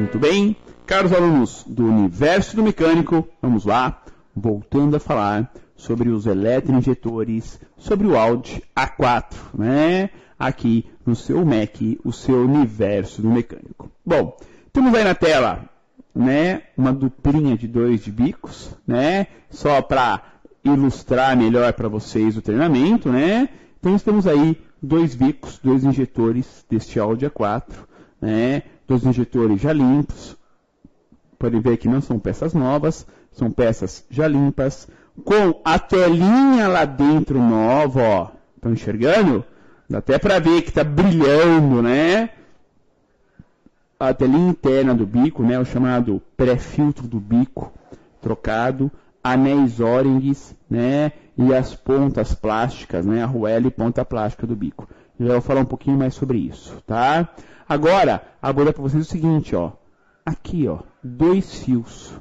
Muito bem, caros alunos do Universo do Mecânico, vamos lá, voltando a falar sobre os eletroinjetores, sobre o Audi A4, né? Aqui no seu Mac, o seu Universo do Mecânico. Bom, temos aí na tela, né, uma duplinha de 2 de bicos, né? Só para ilustrar melhor para vocês o treinamento, né? Então, nós temos aí 2 bicos, 2 injetores deste Audi A4, né? 2 injetores já limpos. Podem ver que não são peças novas, são peças já limpas, com a telinha lá dentro nova, ó. Estão enxergando? Dá até para ver que está brilhando, né? A telinha interna do bico, né? O chamado pré-filtro do bico trocado, anéis O-rings, né? E as pontas plásticas, né? A arruela e ponta plástica do bico. Já vou falar um pouquinho mais sobre isso, tá? Agora para vocês o seguinte, ó. Aqui, ó, 2 fios.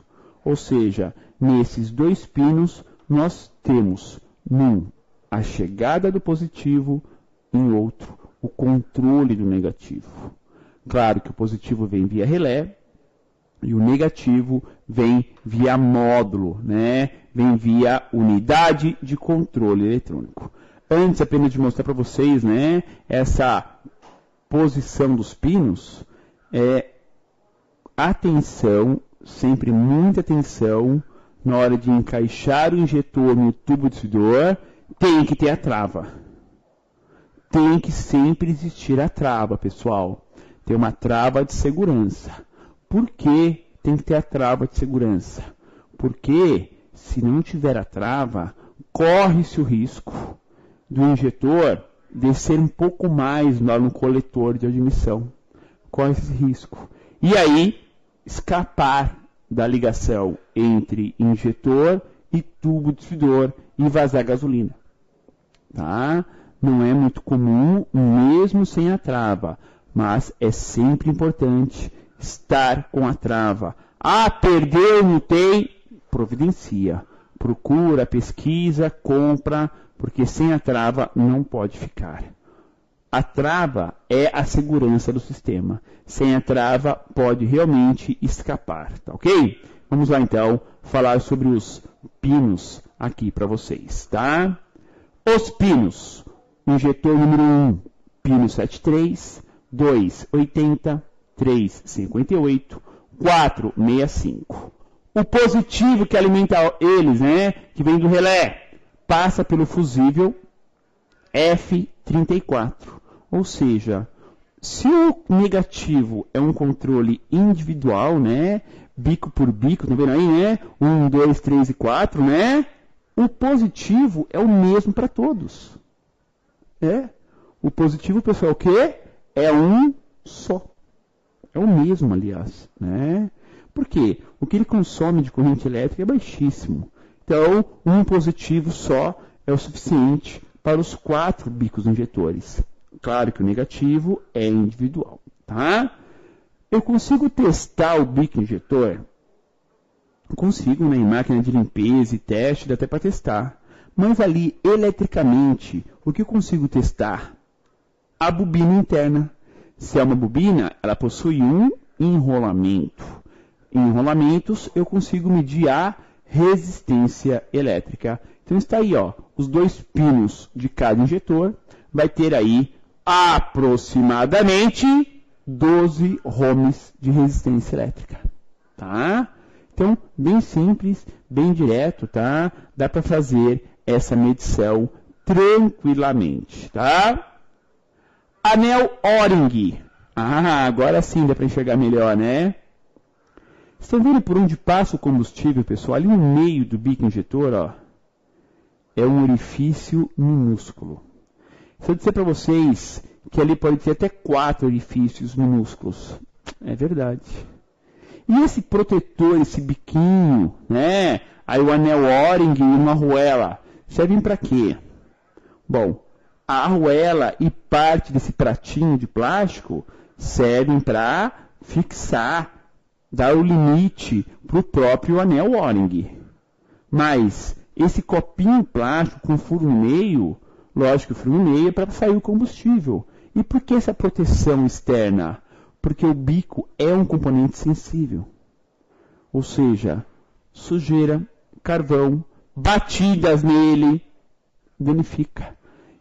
Ou seja, nesses 2 pinos, nós temos num a chegada do positivo, em outro o controle do negativo. Claro que o positivo vem via relé e o negativo vem via módulo, né? Vem via unidade de controle eletrônico. Antes apenas de mostrar para vocês, né, essa posição dos pinos, atenção, sempre muita atenção, na hora de encaixar o injetor no tubo distribuidor, tem que ter a trava. Tem que sempre existir a trava, pessoal. Tem uma trava de segurança. Por que tem que ter a trava de segurança? Porque, se não tiver a trava, corre-se o risco do injetor descer um pouco mais lá no coletor de admissão. Corre esse risco. E aí, escapar da ligação entre injetor e tubo distribuidor e vazar gasolina. Tá? Não é muito comum, mesmo sem a trava, mas é sempre importante estar com a trava. Ah, perdeu, não tem? Providencia. Procura, pesquisa, compra, porque sem a trava não pode ficar. A trava é a segurança do sistema. Sem a trava pode realmente escapar, tá ok? Vamos lá então falar sobre os pinos aqui para vocês, tá? Os pinos. Injetor número 1, pino 73, 2, 80, 3, 58, 4, 65. O positivo que alimenta eles, né, que vem do relé, passa pelo fusível F34. Ou seja, se o negativo é um controle individual, né, bico por bico, tá vendo aí, né, 1, 2, 3 e 4, né, o positivo é o mesmo para todos. O positivo, pessoal, o quê? É um só. É o mesmo, aliás, né? Por quê? O que ele consome de corrente elétrica é baixíssimo. Então, um positivo só é o suficiente para os 4 bicos injetores. Claro que o negativo é individual, tá? Eu consigo testar o bico injetor? Consigo, né, em máquina de limpeza e teste, dá até para testar. Mas ali, eletricamente, o que eu consigo testar? A bobina interna. Se é uma bobina, ela possui um enrolamento. Em enrolamentos, eu consigo medir a resistência elétrica. Então está aí, ó, os 2 pinos de cada injetor. Vai ter aí aproximadamente 12 ohms de resistência elétrica. Tá? Então, bem simples, bem direto, tá? Dá para fazer essa medição tranquilamente, tá? Anel O-ring. Ah, agora sim dá para enxergar melhor, né? Estão vendo por onde passa o combustível, pessoal? Ali no meio do bico injetor, ó, é um orifício minúsculo. Se eu disser para vocês que ali pode ter até 4 orifícios minúsculos, é verdade. E esse protetor, esse biquinho, né? Aí o anel O-ring e uma arruela, servem para quê? Bom, a arruela e parte desse pratinho de plástico servem para fixar, dar o limite para o próprio anel O-ring. Mas esse copinho plástico com furo no meio, lógico que o furo no meio é para sair o combustível. E por que essa proteção externa? Porque o bico é um componente sensível. Ou seja, sujeira, carvão, batidas nele, danifica.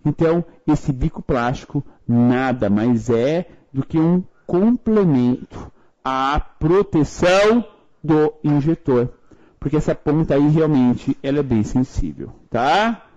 Então, esse bico plástico nada mais é do que um complemento à proteção do injetor. Porque essa ponta aí realmente ela é bem sensível, tá?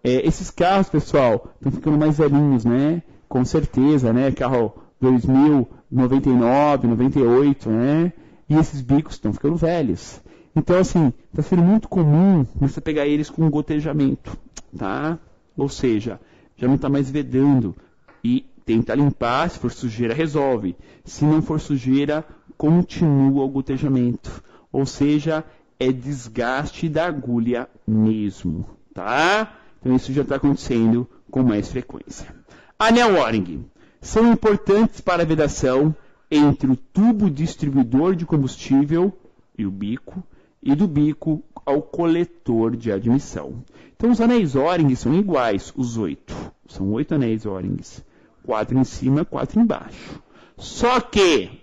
Esses carros, pessoal, estão ficando mais velhinhos, né? Com certeza, né? Carro 2000, 99, 98, né? E esses bicos estão ficando velhos. Então, assim, está sendo muito comum você pegar eles com gotejamento, tá? Ou seja, já não está mais vedando. E tenta limpar, se for sujeira, resolve. Se não for sujeira, continua o gotejamento. Ou seja, é desgaste da agulha mesmo, tá? Então isso já está acontecendo com mais frequência. Anel O-ring são importantes para a vedação entre o tubo distribuidor de combustível e o bico, e do bico ao coletor de admissão. Então os anéis O-ring são iguais, os 8. São 8 anéis O-rings. 4 em cima, 4 embaixo. Só que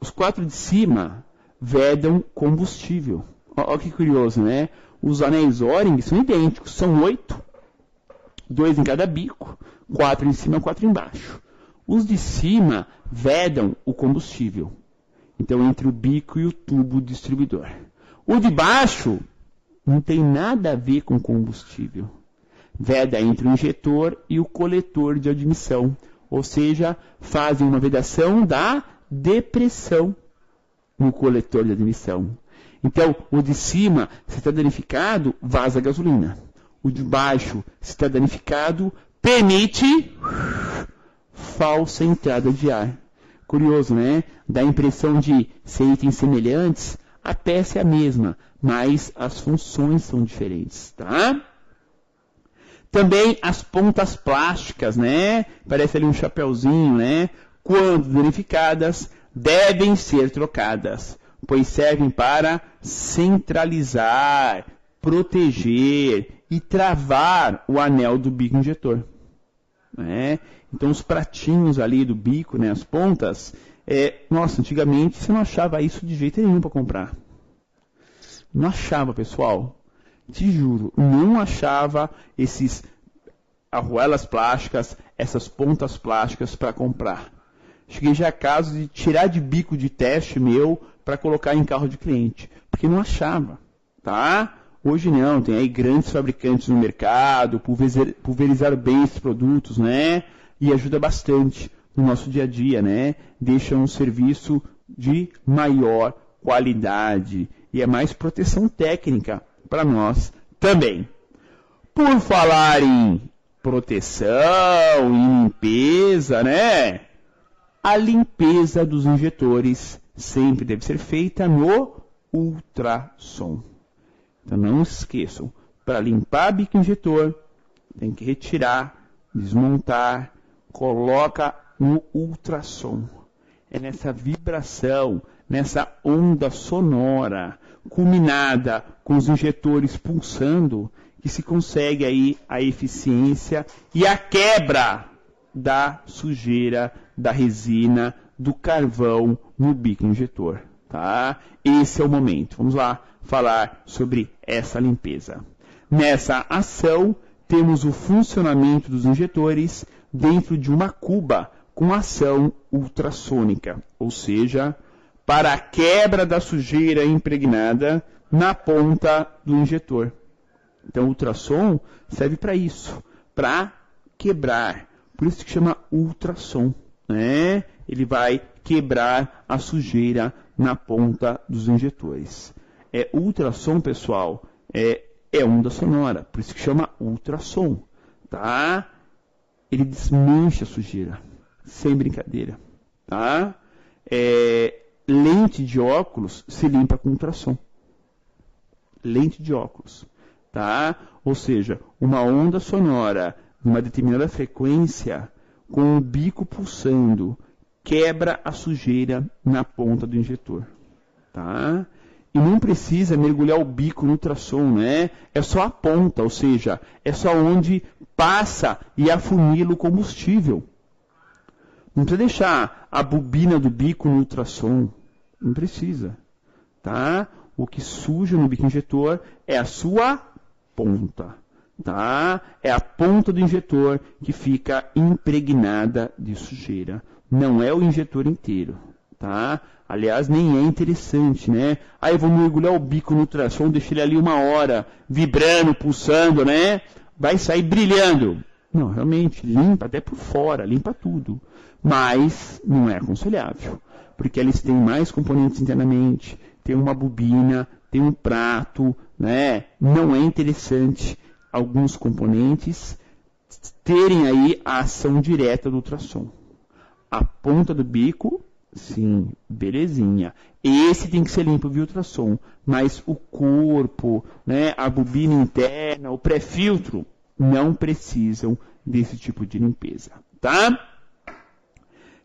os 4 de cima vedam combustível. Olha que curioso, né? Os anéis O-ring são idênticos, são 8. 2 em cada bico, 4 em cima, 4 embaixo. Os de cima vedam o combustível. Então, entre o bico e o tubo distribuidor. O de baixo não tem nada a ver com combustível. Veda entre o injetor e o coletor de admissão. Ou seja, fazem uma vedação da depressão no coletor de admissão. Então, o de cima, se está danificado, vaza gasolina. O de baixo, se está danificado, permite falsa entrada de ar. Curioso, né? Dá a impressão de ser itens semelhantes, a peça é a mesma, mas as funções são diferentes, tá? Também as pontas plásticas, né? Parece ali um chapeuzinho, né? Quando danificadas, devem ser trocadas, pois servem para centralizar, proteger e travar o anel do bico injetor. Né? Então os pratinhos ali do bico, né, as pontas, nossa, antigamente você não achava isso de jeito nenhum para comprar. Não achava, pessoal. Te juro, não achava esses arruelas plásticas, essas pontas plásticas para comprar. Cheguei já a caso de tirar de bico de teste meu para colocar em carro de cliente, porque não achava, tá? Hoje não, tem aí grandes fabricantes no mercado, pulverizaram bem esses produtos, né? E ajuda bastante no nosso dia a dia, né? Deixa um serviço de maior qualidade e é mais proteção técnica para nós também. Por falar em proteção, em limpeza, né? A limpeza dos injetores sempre deve ser feita no ultrassom. Então não se esqueçam, para limpar bico injetor, tem que retirar, desmontar, coloca no ultrassom. É nessa vibração, nessa onda sonora, culminada com os injetores pulsando, que se consegue aí a eficiência e a quebra da sujeira, da resina, do carvão no bico injetor. Tá? Esse é o momento. Vamos lá falar sobre essa limpeza. Nessa ação, temos o funcionamento dos injetores dentro de uma cuba com ação ultrassônica, ou seja, para a quebra da sujeira impregnada na ponta do injetor. Então, o ultrassom serve para isso, para quebrar. Por isso que chama ultrassom, né? Ele vai quebrar a sujeira na ponta dos injetores. Ultrassom, pessoal, é onda sonora, por isso que chama ultrassom, tá? Ele desmancha a sujeira, sem brincadeira, tá? Lente de óculos se limpa com ultrassom. Lente de óculos, tá? Ou seja, uma onda sonora numa determinada frequência com o bico pulsando quebra a sujeira na ponta do injetor, tá? E não precisa mergulhar o bico no ultrassom, né? É só a ponta, ou seja, é só onde passa e afunila o combustível. Não precisa deixar a bobina do bico no ultrassom. Não precisa. Tá? O que suja no bico injetor é a sua ponta. Tá? É a ponta do injetor que fica impregnada de sujeira. Não é o injetor inteiro. Tá? Aliás, nem é interessante, né? Aí eu vou mergulhar o bico no ultrassom, deixar ele ali 1 hora, vibrando, pulsando, né? Vai sair brilhando. Não, realmente, limpa até por fora, limpa tudo. Mas não é aconselhável, porque eles têm mais componentes internamente, tem uma bobina, tem um prato, né? Não é interessante alguns componentes terem aí a ação direta do ultrassom. A ponta do bico, sim, belezinha. Esse tem que ser limpo via ultrassom, mas o corpo, né, a bobina interna, o pré-filtro, não precisam desse tipo de limpeza, tá?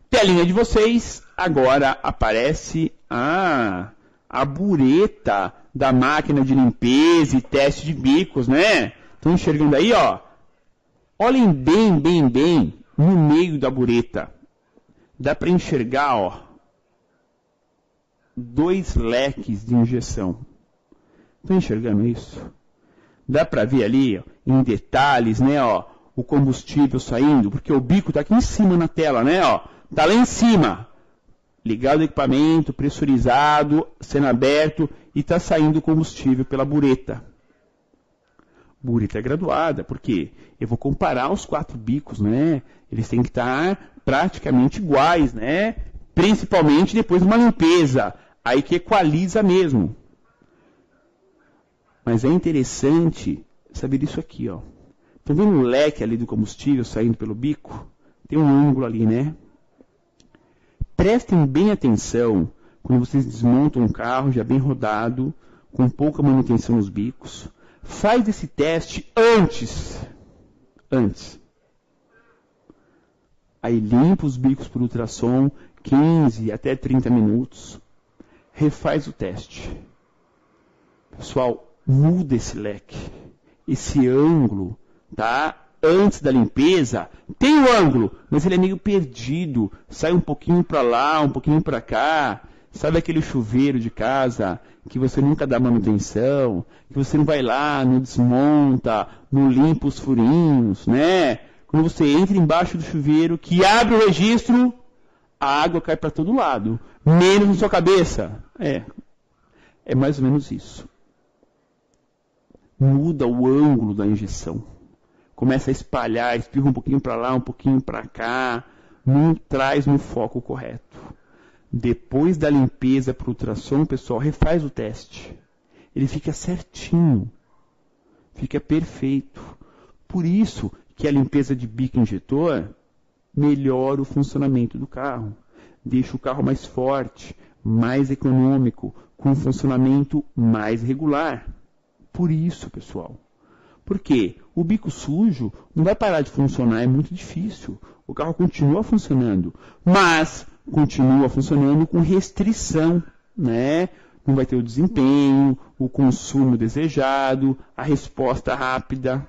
Telinha de vocês, agora aparece a bureta da máquina de limpeza e teste de bicos, né? Estão enxergando aí, ó? Olhem bem, bem, bem no meio da bureta. Dá para enxergar, ó, 2 leques de injeção. Estão enxergando isso? Dá para ver ali, ó, em detalhes, né, ó, o combustível saindo, porque o bico está aqui em cima na tela, né, ó, tá lá em cima. Ligado o equipamento, pressurizado, sendo aberto e está saindo o combustível pela bureta. Bureta é graduada, porque eu vou comparar os 4 bicos, né? Eles têm que estar praticamente iguais, né? Principalmente depois de uma limpeza, aí que equaliza mesmo. Mas é interessante saber isso aqui, ó. Estão vendo o leque ali do combustível saindo pelo bico? Tem um ângulo ali, né? Prestem bem atenção quando vocês desmontam um carro já bem rodado, com pouca manutenção nos bicos. Faz esse teste antes. Aí limpa os bicos por ultrassom, 15 até 30 minutos. Refaz o teste. Pessoal, muda esse leque. Esse ângulo, tá? Antes da limpeza, tem o ângulo, mas ele é meio perdido. Sai um pouquinho para lá, um pouquinho para cá. Sabe aquele chuveiro de casa que você nunca dá manutenção, que você não vai lá, não desmonta, não limpa os furinhos, né? Quando você entra embaixo do chuveiro, que abre o registro, a água cai para todo lado, menos na sua cabeça. É mais ou menos isso. Muda o ângulo da injeção. Começa a espalhar, espirra um pouquinho para lá, um pouquinho para cá, não traz no foco correto. Depois da limpeza para o ultrassom, pessoal, refaz o teste. Ele fica certinho, fica perfeito. Por isso que a limpeza de bico injetor melhora o funcionamento do carro. Deixa o carro mais forte, mais econômico, com um funcionamento mais regular. Por isso, pessoal. Porque o bico sujo não vai parar de funcionar, é muito difícil. O carro continua funcionando, mas continua funcionando com restrição, né? Não vai ter o desempenho, o consumo desejado, a resposta rápida.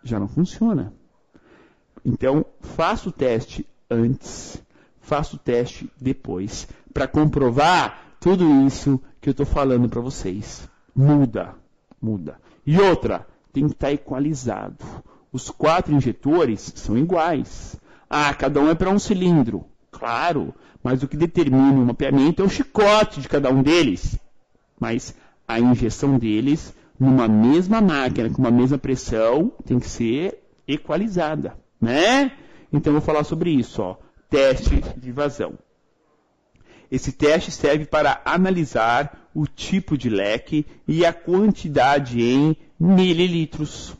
Já não funciona. Então, faça o teste antes, faça o teste depois, para comprovar tudo isso que eu estou falando para vocês. Muda. E outra, tem que estar equalizado. Os 4 injetores são iguais. Cada um é para um cilindro. Claro, mas o que determina o mapeamento é o chicote de cada um deles. Mas a injeção deles, numa mesma máquina, com uma mesma pressão, tem que ser equalizada, né? Então, eu vou falar sobre isso, ó. Teste de vazão. Esse teste serve para analisar o tipo de leque e a quantidade em mililitros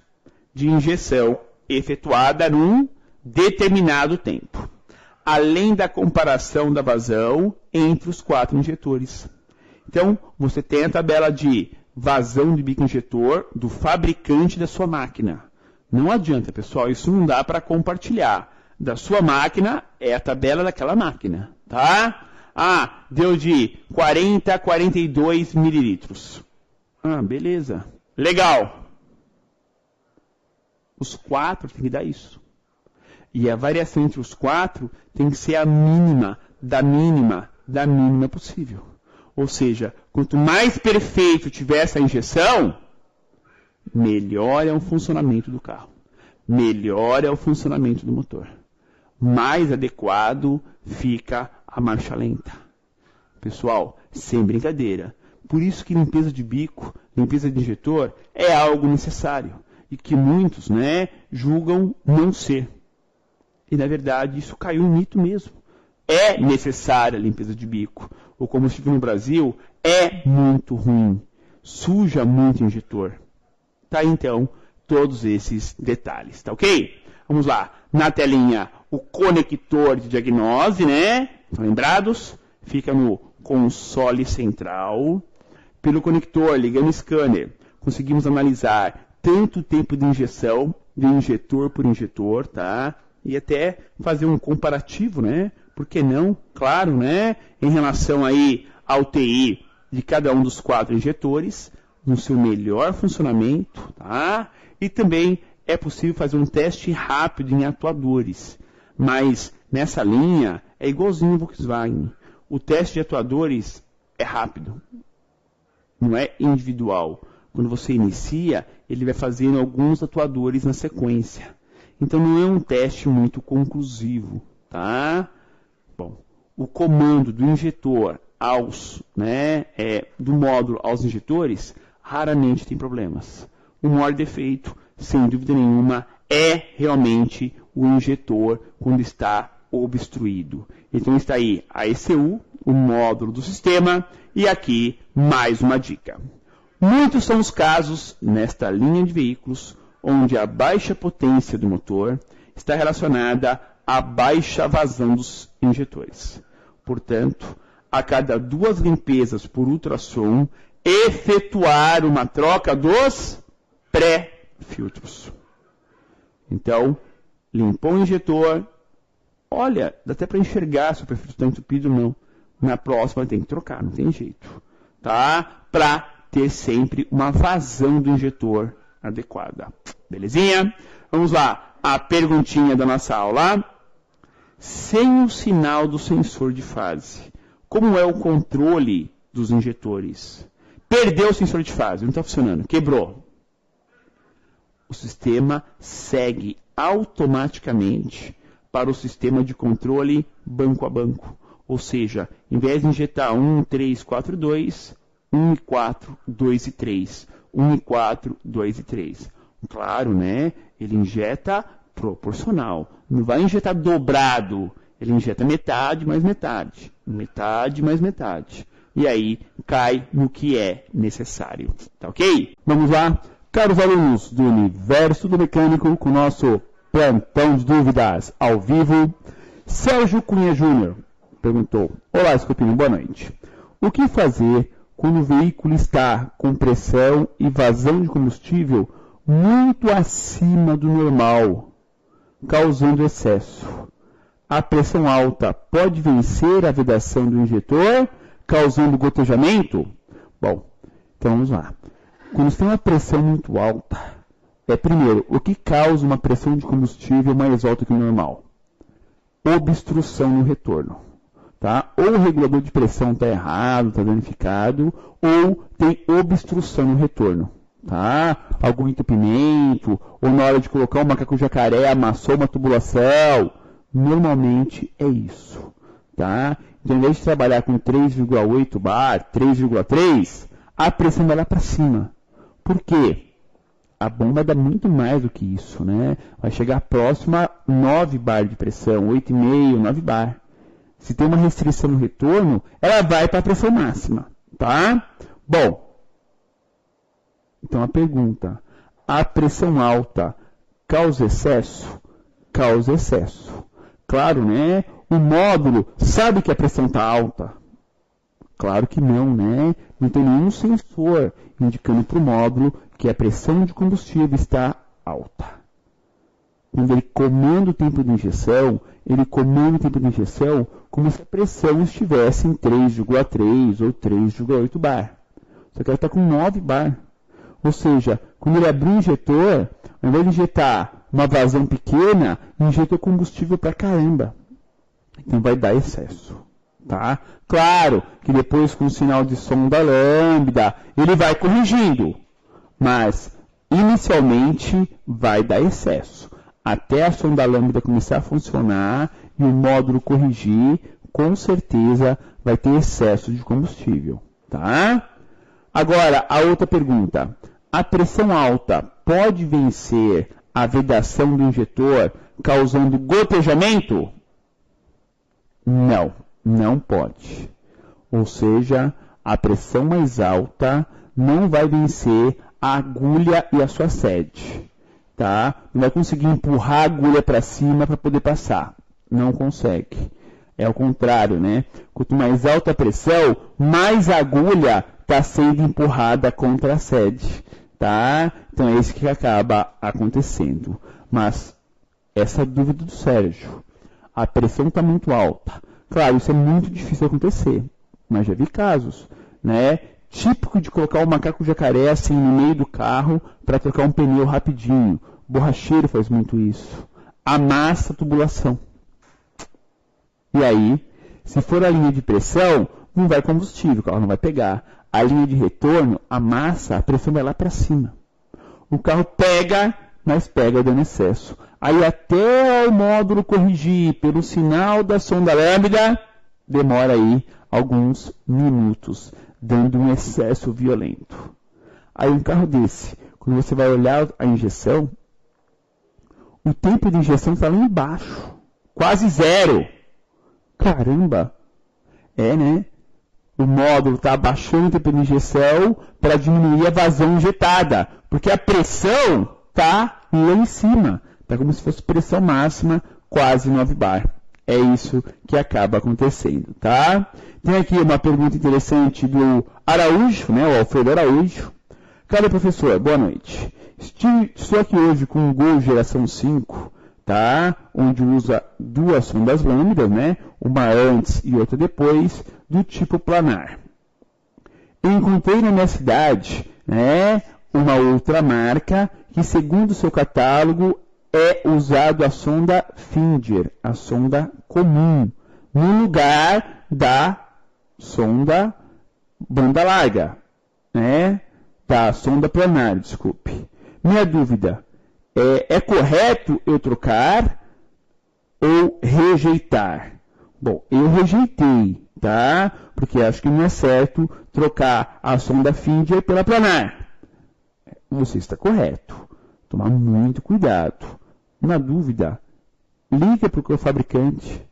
de injeção efetuada num determinado tempo, além da comparação da vazão entre os 4 injetores. Então, você tem a tabela de vazão de bico injetor do fabricante da sua máquina. Não adianta, pessoal, isso não dá para compartilhar. Da sua máquina é a tabela daquela máquina, tá? Deu de 40 a 42 mililitros. Beleza. Legal. Os 4 tem que dar isso. E a variação entre os 4 tem que ser a mínima, da mínima possível. Ou seja, quanto mais perfeito tiver essa injeção, melhor é o funcionamento do carro. Melhor é o funcionamento do motor. Mais adequado fica a marcha lenta. Pessoal, sem brincadeira. Por isso que limpeza de bico, limpeza de injetor é algo necessário. E que muitos, julgam não ser. E na verdade isso caiu um mito mesmo. É necessária a limpeza de bico. O combustível no Brasil é muito ruim. Suja muito o injetor. Tá, então, todos esses detalhes, tá ok? Vamos lá. Na telinha, o conector de diagnose, Estão lembrados? Fica no console central. Pelo conector, ligando o scanner, conseguimos analisar tanto o tempo de injeção, de injetor por injetor, tá? E até fazer um comparativo, Por que não? Claro, Em relação aí ao TI de cada um dos 4 injetores, no seu melhor funcionamento, tá? E também é possível fazer um teste rápido em atuadores. Mas nessa linha é igualzinho ao Volkswagen. O teste de atuadores é rápido, não é individual. Quando você inicia, ele vai fazendo alguns atuadores na sequência. Então não é um teste muito conclusivo, tá? Bom, o comando do injetor aos, do módulo aos injetores, raramente tem problemas. O maior defeito, sem dúvida nenhuma, é realmente o injetor quando está obstruído. Então está aí a ECU, o módulo do sistema, e aqui mais uma dica. Muitos são os casos nesta linha de veículos onde a baixa potência do motor está relacionada à baixa vazão dos injetores. Portanto, a cada 2 limpezas por ultrassom, efetuar uma troca dos pré-filtros. Então, limpou o injetor, olha, dá até para enxergar se o pré-filtro está entupido ou não. Na próxima tem que trocar, não tem jeito. Tá? Para ter sempre uma vazão do injetor adequada. Belezinha? Vamos lá. A perguntinha da nossa aula. Sem o sinal do sensor de fase, como é o controle dos injetores? Perdeu o sensor de fase, não está funcionando, quebrou. O sistema segue automaticamente para o sistema de controle banco a banco. Ou seja, em vez de injetar 1, 3, 4, 2, 1 e 4, 2 e 3. 1 e 4, 2 e 3. Claro, Ele injeta proporcional. Não vai injetar dobrado. Ele injeta metade mais metade. Metade mais metade. E aí cai no que é necessário. Tá ok? Vamos lá? Caros alunos do Universo do Mecânico, com o nosso plantão de dúvidas ao vivo, Sérgio Cunha Júnior perguntou: Olá, Escopinho, boa noite. O que fazer quando o veículo está com pressão e vazão de combustível muito acima do normal, causando excesso? A pressão alta pode vencer a vedação do injetor, causando gotejamento? Bom, então vamos lá. Quando você tem uma pressão muito alta, primeiro, o que causa uma pressão de combustível mais alta que o normal? Obstrução no retorno. Tá? Ou o regulador de pressão está errado, está danificado, ou tem obstrução no retorno. Tá? Algum entupimento, ou na hora de colocar um macaco jacaré amassou uma tubulação. Normalmente é isso. Tá? Então, ao invés de trabalhar com 3,8 bar, 3,3, a pressão vai lá para cima. Por quê? A bomba dá muito mais do que isso. Vai chegar próximo a 9 bar de pressão, 8,5, 9 bar. Se tem uma restrição no retorno, ela vai para a pressão máxima, tá? Bom, então a pergunta: a pressão alta causa excesso? Causa excesso. Claro, O módulo sabe que a pressão está alta? Claro que não, Não tem nenhum sensor indicando para o módulo que a pressão de combustível está alta. Quando ele comanda o tempo de injeção, ele comanda o tempo de injeção como se a pressão estivesse em 3,3 ou 3,8 bar. Só que ela está com 9 bar. Ou seja, quando ele abrir o injetor, ao invés de injetar uma vazão pequena, injetou combustível pra caramba. Então vai dar excesso, tá? Claro que depois com o sinal de sonda lambda, ele vai corrigindo, mas inicialmente vai dar excesso. Até a sonda lambda começar a funcionar e o módulo corrigir, com certeza vai ter excesso de combustível, tá? Agora, a outra pergunta. A pressão alta pode vencer a vedação do injetor causando gotejamento? Não, não pode. Ou seja, a pressão mais alta não vai vencer a agulha e a sua sede. Tá? Não vai conseguir empurrar a agulha para cima para poder passar. Não consegue. É o contrário, né? Quanto mais alta a pressão, mais a agulha está sendo empurrada contra a sede. Tá? Então é isso que acaba acontecendo. Mas essa dúvida do Sérgio. A pressão está muito alta. Claro, isso é muito difícil de acontecer. Mas já vi casos, né? Típico de colocar um macaco jacaré assim no meio do carro para trocar um pneu rapidinho. Borracheiro faz muito isso. Amassa a tubulação. E aí, se for a linha de pressão, não vai combustível, o carro não vai pegar. A linha de retorno, amassa, a pressão vai lá para cima. O carro pega, mas pega dando excesso. Aí até o módulo corrigir pelo sinal da sonda lambda, demora aí alguns minutos, dando um excesso violento. Aí um carro desse, quando você vai olhar a injeção, o tempo de injeção está lá embaixo, quase zero. Caramba! É, né? O módulo está abaixando o tempo de injeção para diminuir a vazão injetada, porque a pressão está lá em cima. Está como se fosse pressão máxima, quase 9 bar. É isso que acaba acontecendo, tá? Tem aqui uma pergunta interessante do Araújo, né? O Alfredo Araújo. Cara, professor, boa noite. Estou aqui hoje com um Gol geração 5, tá? Onde usa duas sondas lambda, né? Uma antes e outra depois, do tipo planar. Eu encontrei na minha cidade, né? Uma outra marca que, segundo o seu catálogo, é usado a sonda Finger, a sonda comum, no lugar da sonda banda larga, né? Da sonda planar, desculpe. Minha dúvida, é correto eu trocar ou rejeitar? Bom, eu rejeitei, tá? Porque acho que não é certo trocar a sonda Finger pela planar. Você está correto. Tomar muito cuidado. Na dúvida, liga para o fabricante,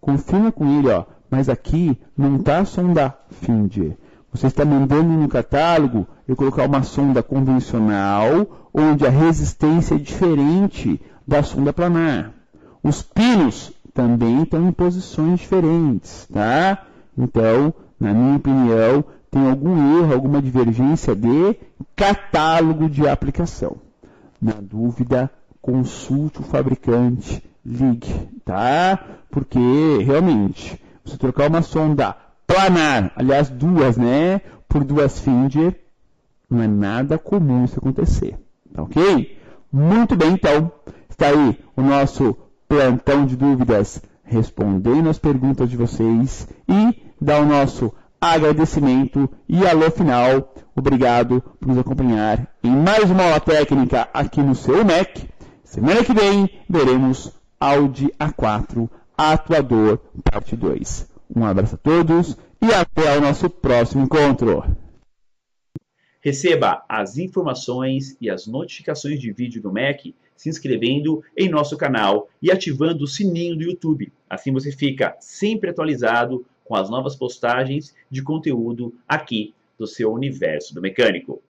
confirma com ele, ó, mas aqui não está a sonda Finger. Você está mandando no catálogo eu colocar uma sonda convencional, onde a resistência é diferente da sonda planar. Os pinos também estão em posições diferentes, tá? Então, na minha opinião, tem algum erro, alguma divergência de catálogo de aplicação. Na dúvida, consulte o fabricante, ligue, tá? Porque, realmente, você trocar uma sonda planar, aliás, duas, né? Por duas Finger, não é nada comum isso acontecer, tá ok? Muito bem, então, está aí o nosso plantão de dúvidas, respondendo as perguntas de vocês e dá o nosso agradecimento e alô final. Obrigado por nos acompanhar em mais uma aula técnica aqui no seu MEC. Semana que vem veremos Audi A4 Atuador parte 2. Um abraço a todos e até o nosso próximo encontro. Receba as informações e as notificações de vídeo do MEC se inscrevendo em nosso canal e ativando o sininho do YouTube. Assim você fica sempre atualizado com as novas postagens de conteúdo aqui do seu Universo do Mecânico.